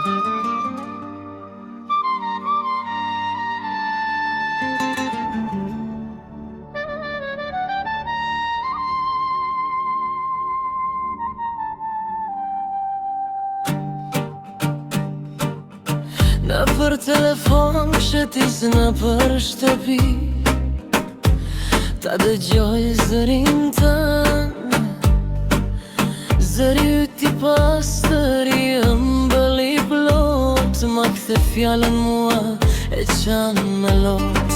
Në për telefon shetis në për shtëpi, ta dëgjoj zërin tënë. Zëri yti pastër i ëmbël i plot, ma kthe fjallën mua e qanë me lot.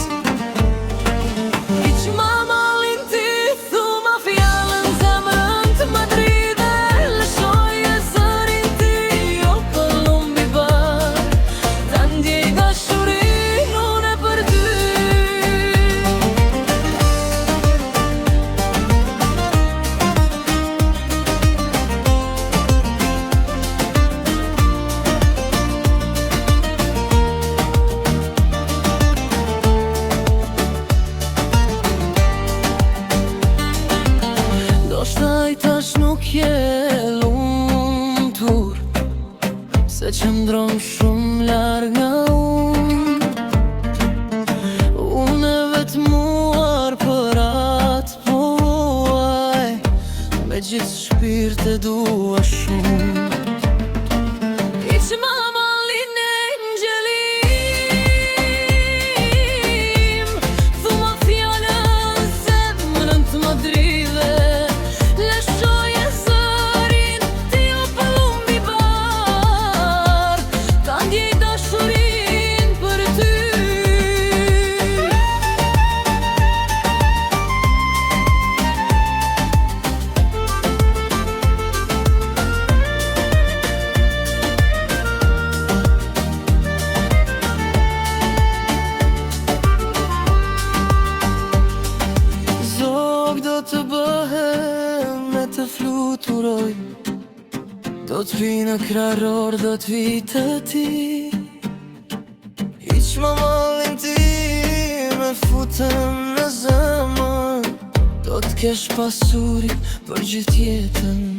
Iq mamallin ti, thuma fjallën zemrën të më dride. Lëshoj e zërin ti, jo pëllum bibar, ta ndjej dashurin une për ty. Shtaj tash nuk je lumtur, se qëndron shumë larg nga unë. Unë e vetë muar për atë po vuaj, me gjithë shpirt e dua shumë. Iq mamallin e ngjelim, thuma fjallën zemrën të më drive. Do të bëhem me të fluturoj, do të vi në kraror, do të vi të ti. Iq mamallin ti me futem në zemër, do të kesh pasuri për gjithë jetën.